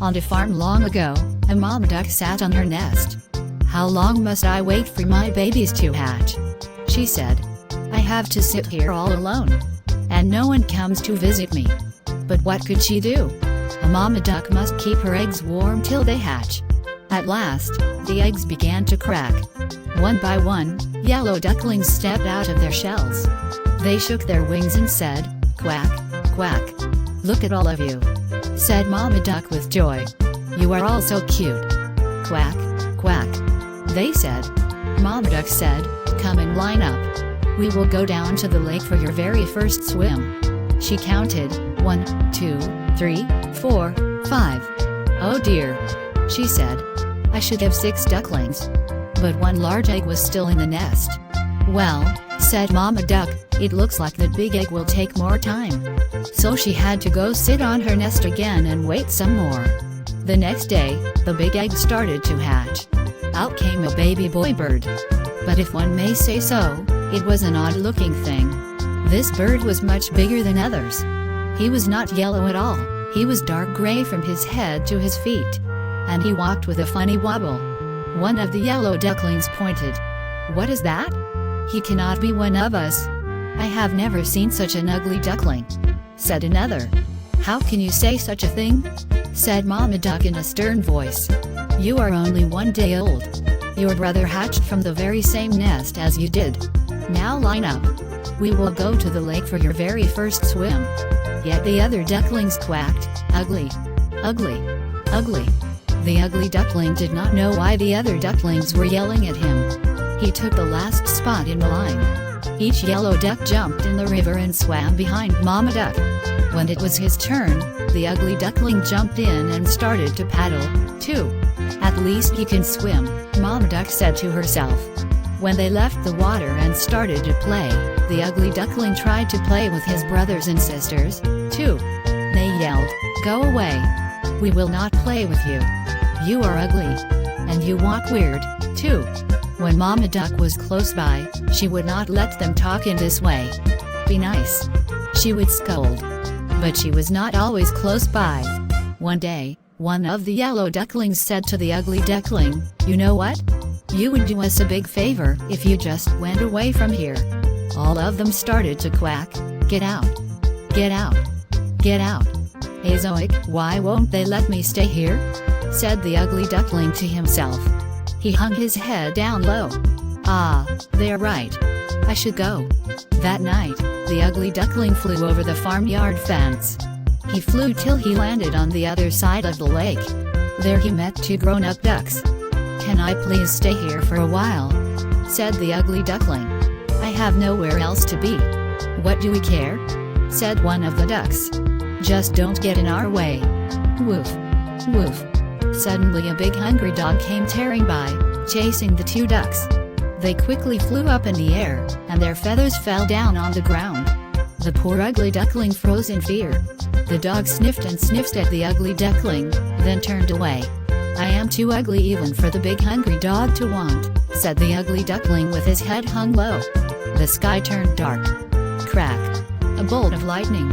On a farm long ago, a mom duck sat on her nest. "How long must I wait for my babies to hatch?" she said. "I have to sit here all alone. And no one comes to visit me." But what could she do? A mama duck must keep her eggs warm till they hatch. At last, the eggs began to crack. One by one, yellow ducklings stepped out of their shells. They shook their wings and said, "Quack, quack. Look at all of you," said Mama Duck with joy. "You are all so cute." "Quack, quack," they said. Mama Duck said, "Come and line up. We will go down to the lake for your very first swim." She counted, 1, 2, 3, 4, 5. "Oh dear," she said. "I should have 6 ducklings." But one large egg was still in the nest. "Well," said Mama Duck, "it looks like the big egg will take more time." So she had to go sit on her nest again and wait some more. The next day, the big egg started to hatch. Out came a baby boy bird. But if one may say so, it was an odd-looking thing. This bird was much bigger than others. He was not yellow at all, he was dark gray from his head to his feet. And he walked with a funny wobble. One of the yellow ducklings pointed. "What is that? He cannot be one of us." "I have never seen such an ugly duckling," said another. "How can you say such a thing?" said Mama Duck in a stern voice. "You are only 1 day old. Your brother hatched from the very same nest as you did. Now line up. We will go to the lake for your very first swim." Yet the other ducklings quacked, "Ugly, ugly, ugly." The ugly duckling did not know why the other ducklings were yelling at him. He took the last spot in the line. Each yellow duck jumped in the river and swam behind Mama Duck. When it was his turn, the ugly duckling jumped in and started to paddle, too. "At least he can swim," Mama Duck said to herself. When they left the water and started to play, the ugly duckling tried to play with his brothers and sisters, too. They yelled, "Go away. We will not play with you. You are ugly. And you walk weird, too." When Mama Duck was close by, she would not let them talk in this way. "Be nice," she would scold. But she was not always close by. One day, one of the yellow ducklings said to the ugly duckling, "You know what? You would do us a big favor if you just went away from here." All of them started to quack, "Get out! Get out! Get out! Azoic, why won't they let me stay here?" said the ugly duckling to himself. He hung his head down low. "Ah, they're right. I should go." That night, the ugly duckling flew over the farmyard fence. He flew till he landed on the other side of the lake. There he met 2 grown-up ducks. "Can I please stay here for a while?" said the ugly duckling. "I have nowhere else to be." "What do we care?" said one of the ducks. "Just don't get in our way." Woof, woof. Suddenly a big hungry dog came tearing by, chasing the 2 ducks. They quickly flew up in the air, and their feathers fell down on the ground. The poor ugly duckling froze in fear. The dog sniffed and sniffed at the ugly duckling, then turned away. "I am too ugly even for the big hungry dog to want," said the ugly duckling with his head hung low. The sky turned dark. Crack! A bolt of lightning.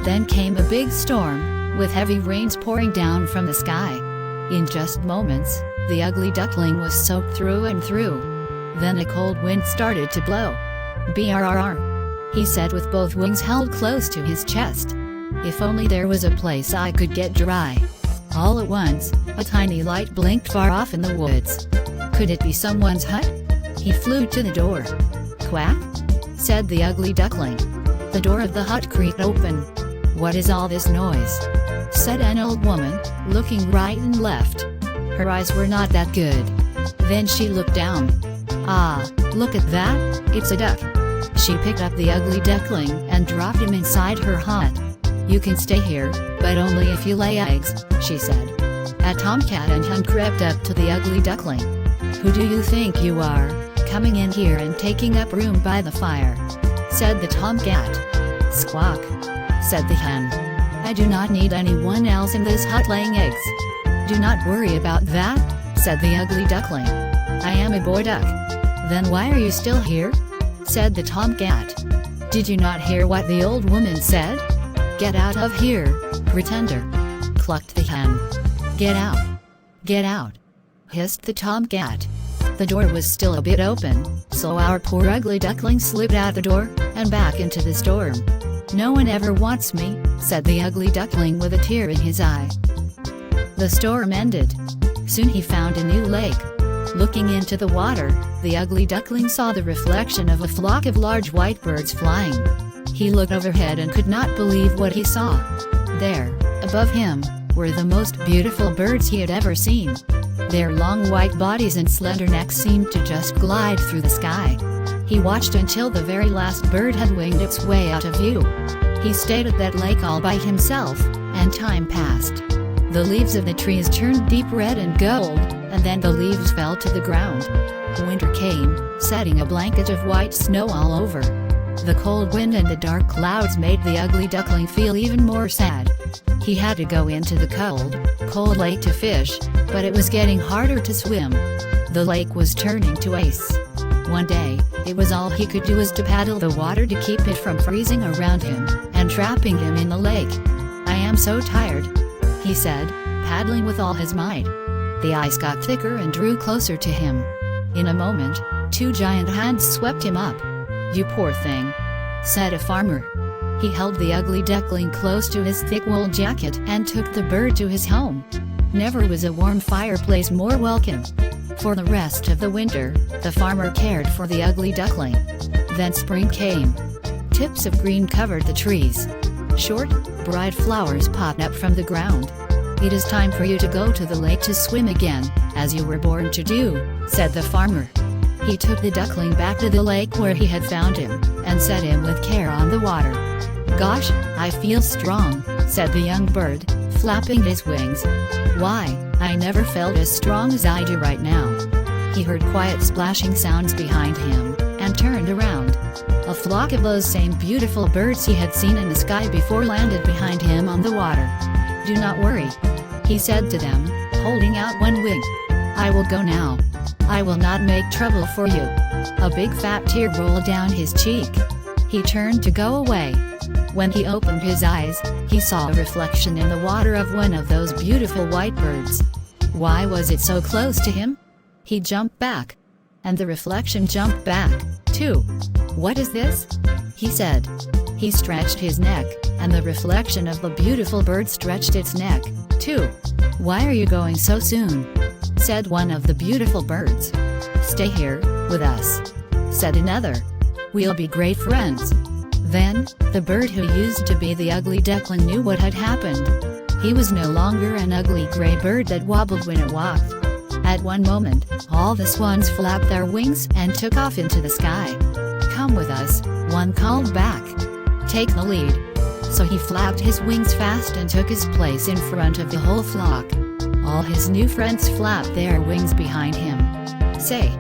Then came a big storm, with heavy rains pouring down from the sky. In just moments, the ugly duckling was soaked through and through. Then a cold wind started to blow. "Brrr," he said with both wings held close to his chest. "If only there was a place I could get dry." All at once, a tiny light blinked far off in the woods. Could it be someone's hut? He flew to the door. "Quack," said the ugly duckling. The door of the hut creaked open. "What is all this noise?" said an old woman, looking right and left. Her eyes were not that good. Then she looked down. "Ah, look at that, it's a duck." She picked up the ugly duckling and dropped him inside her hut. "You can stay here, but only if you lay eggs," she said. A tomcat and hen crept up to the ugly duckling. "Who do you think you are, coming in here and taking up room by the fire?" said the tomcat. "Squawk," said the hen. "I do not need anyone else in this hut laying eggs." "Do not worry about that," said the ugly duckling. "I am a boy duck." "Then why are you still here?" said the tomcat. "Did you not hear what the old woman said?" "Get out of here, pretender," clucked the hen. "Get out! Get out!" hissed the tomcat. The door was still a bit open, so our poor ugly duckling slipped out the door, and back into the storm. "No one ever wants me," said the ugly duckling with a tear in his eye. The storm ended. Soon he found a new lake. Looking into the water, the ugly duckling saw the reflection of a flock of large white birds flying. He looked overhead and could not believe what he saw. There, above him, were the most beautiful birds he had ever seen. Their long white bodies and slender necks seemed to just glide through the sky. He watched until the very last bird had winged its way out of view. He stayed at that lake all by himself, and time passed. The leaves of the trees turned deep red and gold, and then the leaves fell to the ground. Winter came, setting a blanket of white snow all over. The cold wind and the dark clouds made the ugly duckling feel even more sad. He had to go into the cold lake to fish, but it was getting harder to swim. The lake was turning to ice. One day, it was all he could do was to paddle the water to keep it from freezing around him, and trapping him in the lake. "I am so tired," he said, paddling with all his might. The ice got thicker and drew closer to him. In a moment, two giant hands swept him up. "You poor thing," said a farmer. He held the ugly duckling close to his thick wool jacket and took the bird to his home. Never was a warm fireplace more welcome. For the rest of the winter, the farmer cared for the ugly duckling. Then spring came. Tips of green covered the trees. Short, bright flowers popped up from the ground. "It is time for you to go to the lake to swim again, as you were born to do," said the farmer. He took the duckling back to the lake where he had found him, and set him with care on the water. "Gosh, I feel strong," said the young bird, flapping his wings. "Why, I never felt as strong as I do right now." He heard quiet splashing sounds behind him, and turned around. A flock of those same beautiful birds he had seen in the sky before landed behind him on the water. "Do not worry," he said to them, holding out one wing. "I will go now. I will not make trouble for you." A big fat tear rolled down his cheek. He turned to go away. When he opened his eyes, he saw a reflection in the water of one of those beautiful white birds. Why was it so close to him? He jumped back. And the reflection jumped back, too. "What is this?" he said. He stretched his neck, and the reflection of the beautiful bird stretched its neck, too. "Why are you going so soon?" said one of the beautiful birds. "Stay here, with us," said another. "We'll be great friends." Then, the bird who used to be the ugly duckling knew what had happened. He was no longer an ugly gray bird that wobbled when it walked. At one moment, all the swans flapped their wings and took off into the sky. "Come with us," one called back. "Take the lead." So he flapped his wings fast and took his place in front of the whole flock. All his new friends flapped their wings behind him. "Say,"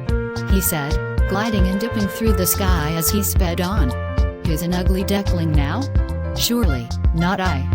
he said, gliding and dipping through the sky as he sped on. "Who's an ugly duckling now? Surely, not I."